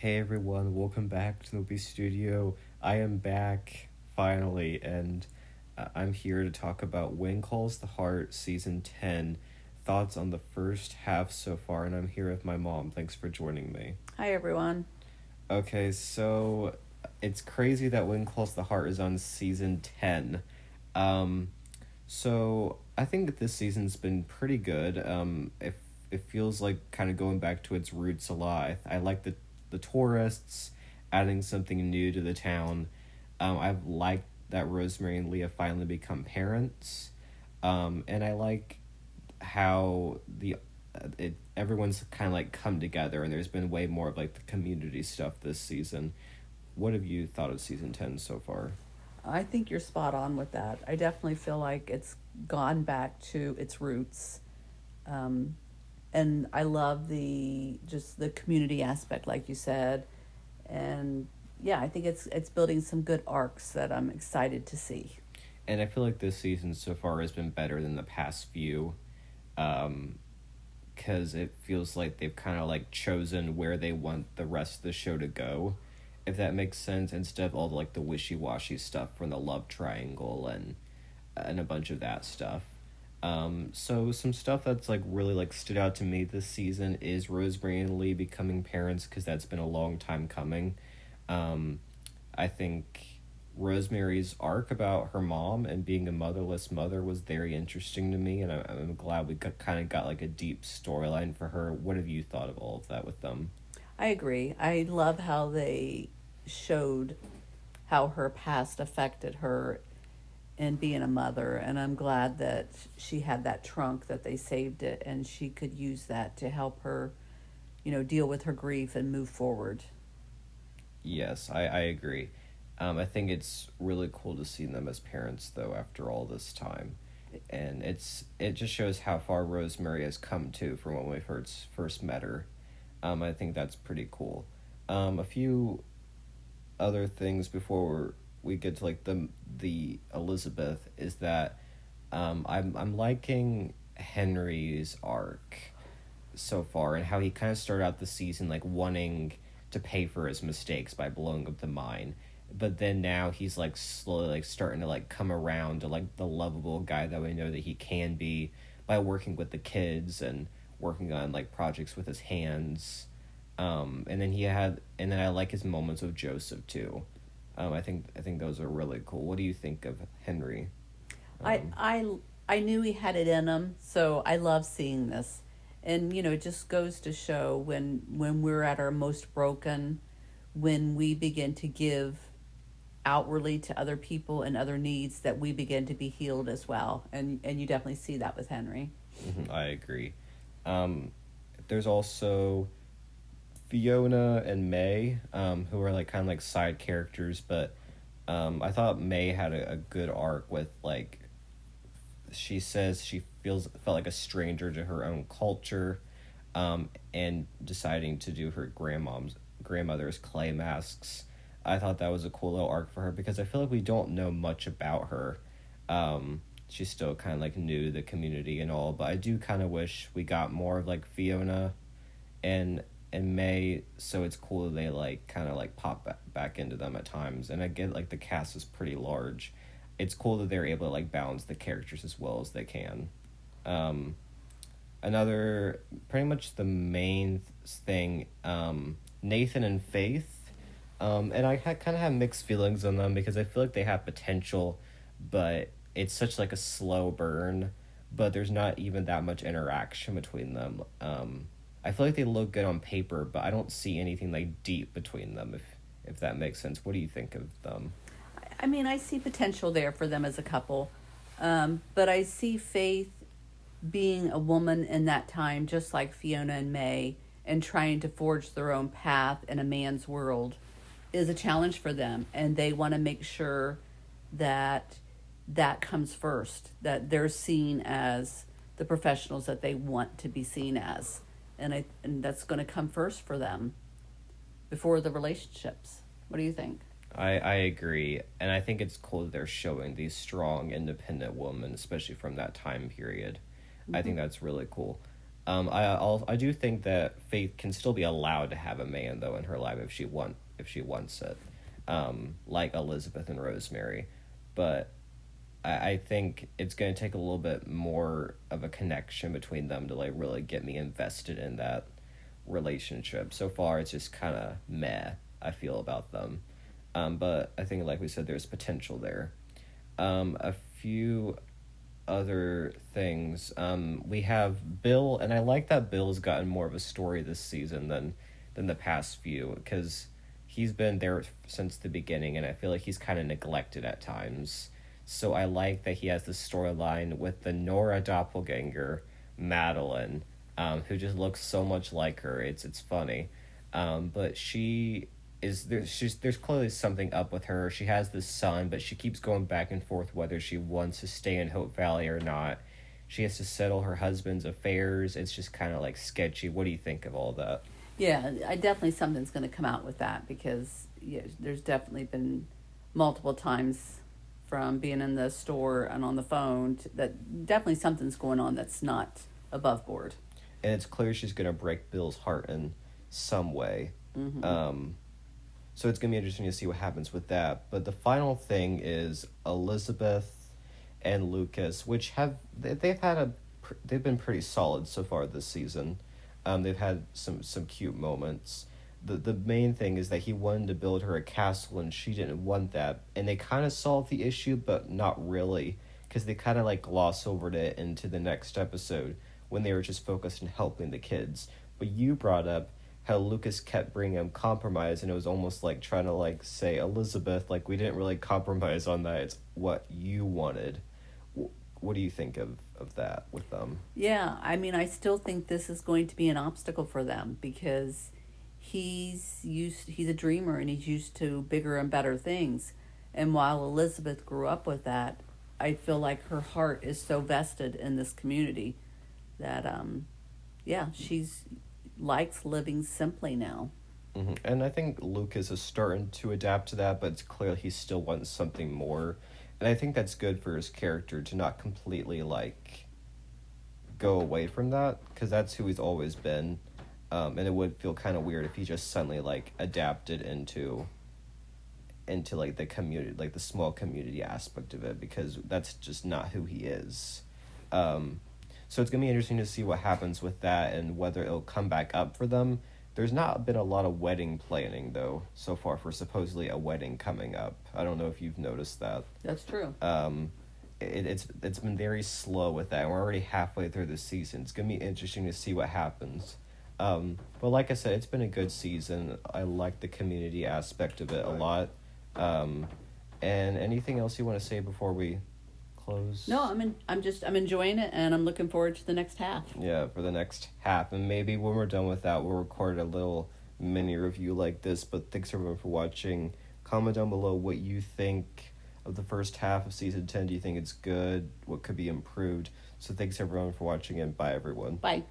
Hey everyone, welcome back to the Whoopi Studio. I am back finally, and I'm here to talk about When Calls the Heart Season 10. Thoughts on the first half so far, and I'm here with my mom. Thanks for joining me. Hi, everyone. Okay, so it's crazy that When Calls the Heart is on Season 10. Um, so I think this season's been pretty good. It feels like kind of going back to its roots a lot. I like the tourists adding something new to the town. I've liked that Rosemary and Leah finally become parents. And I like how everyone's kind of like come together, and there's been way more of like the community stuff this season. What have you thought of season 10 so far? I think you're spot on with that. I definitely feel like it's gone back to its roots. Um, and I love the community aspect, like you said. And yeah, I think it's building some good arcs that I'm excited to see. And I feel like this season so far has been better than the past few, um, because it feels like they've kind of like chosen where they want the rest of the show to go, if that makes sense, instead of all the like the wishy-washy stuff from the love triangle and a bunch of that stuff. So some stuff that's like really like stood out to me this season is Rosemary and Lee becoming parents, because that's been a long time coming. Um, I think Rosemary's arc about her mom and being a motherless mother was very interesting to me, and I'm glad we kind of got like a deep storyline for her. What have you thought of all of that with them? I agree. I love how they showed how her past affected her in being a mother, and I'm glad that she had that trunk, that they saved it, and she could use that to help her, deal with her grief and move forward. Yes, I agree. I think it's really cool to see them as parents though after all this time, and it just shows how far Rosemary has come too from when we first met her. I think that's pretty cool. A few other things before we get to like the Elizabeth is that I'm liking Henry's arc so far, and how he kind of started out the season like wanting to pay for his mistakes by blowing up the mine, but then now he's like slowly like starting to like come around to like the lovable guy that we know that he can be by working with the kids and working on like projects with his hands. And then I like his moments with Joseph too. I think those are really cool. What do you think of Henry? I um, I I knew he had it in him, so I love seeing this. And it just goes to show when we're at our most broken, when we begin to give outwardly to other people and other needs, that we begin to be healed as well. And you definitely see that with Henry. I agree. um, there's also Fiona and May, who are like kind of like side characters, but I thought May had a good arc with like she says she felt like a stranger to her own culture, and deciding to do her grandmother's clay masks. I thought that was a cool little arc for her, because I feel like we don't know much about her. She's still kind of like new to the community and all, but I do kind of wish we got more of like Fiona and May. So it's cool that they like kind of like pop back into them at times, and I get like the cast is pretty large. It's cool that they're able to like balance the characters as well as they can. Um, Another pretty much the main thing, Nathan and Faith, and kind of have mixed feelings on them, because I feel like they have potential, but it's such like a slow burn. But there's not even that much interaction between them. I feel like they look good on paper, but I don't see anything like deep between them. If that makes sense. What do you think of them? I mean, I see potential there for them as a couple, but I see Faith being a woman in that time, just like Fiona and May, and trying to forge their own path in a man's world is a challenge for them, and they want to make sure that that comes first, that they're seen as the professionals that they want to be seen as, and that's going to come first for them before the relationships. What do you think? I agree, and I think it's cool that they're showing these strong, independent women, especially from that time period. I Mm-hmm. think that's really cool. I do think that Faith can still be allowed to have a man though in her life if she wants it, like Elizabeth and Rosemary, but I think it's going to take a little bit more of a connection between them to like really get me invested in that relationship. So far, it's just kind of meh. I feel about them, but I think like we said, there's potential there. A few other things. We have Bill, and I like that Bill's gotten more of a story this season than the past few because he's been there since the beginning, and I feel like he's kind of neglected at times. So I like that he has this storyline with the Nora doppelganger, Madeline, who just looks so much like her. It's funny, but she is there's clearly something up with her. She has this son, but she keeps going back and forth whether she wants to stay in Hope Valley or not. She has to settle her husband's affairs. It's just kind of like sketchy. What do you think of all that? Yeah, I definitely something's going to come out with that because yeah, there's definitely been multiple times from being in the store and on the phone that definitely something's going on that's not above board. And it's clear she's gonna break Bill's heart in some way. Mm-hmm. So it's gonna be interesting to see what happens with that. But the final thing is Elizabeth and Lucas, which they've been pretty solid so far this season. They've had some cute moments. The main thing is that he wanted to build her a castle and she didn't want that, and they kind of solved the issue, but not really, because they kind of like gloss over it into the next episode when they were just focused on helping the kids. But you brought up how Lucas kept bringing him compromise, and it was almost like trying to like say, Elizabeth, like we didn't really compromise on that. It's what you wanted. What do you think of that with them? Yeah, I mean, I still think this is going to be an obstacle for them because he's a dreamer and he's used to bigger and better things. And while Elizabeth grew up with that, I feel like her heart is so vested in this community that yeah, she's likes living simply now. Mm-hmm. And I think Lucas is starting to adapt to that, but it's clear he still wants something more. And I think that's good for his character to not completely like go away from that, because that's who he's always been. And it would feel kind of weird if he just suddenly like adapted into like the community, like the small community aspect of it, because that's just not who he is. So it's gonna be interesting to see what happens with that and whether it'll come back up for them. There's not been a lot of wedding planning though so far for supposedly a wedding coming up. I don't know if you've noticed that. That's true. It's been very slow with that. We're already halfway through the season. It's gonna be interesting to see what happens. But like I said, it's been a good season. I like the community aspect of it a lot. And anything else you want to say before we close? No, I'm enjoying it and I'm looking forward to the next half. Yeah, for the next half, and maybe when we're done with that, we'll record a little mini review like this. But thanks everyone for watching. Comment down below what you think of the first half of season 10. Do you think it's good? What could be improved? So thanks everyone for watching, and bye everyone. Bye.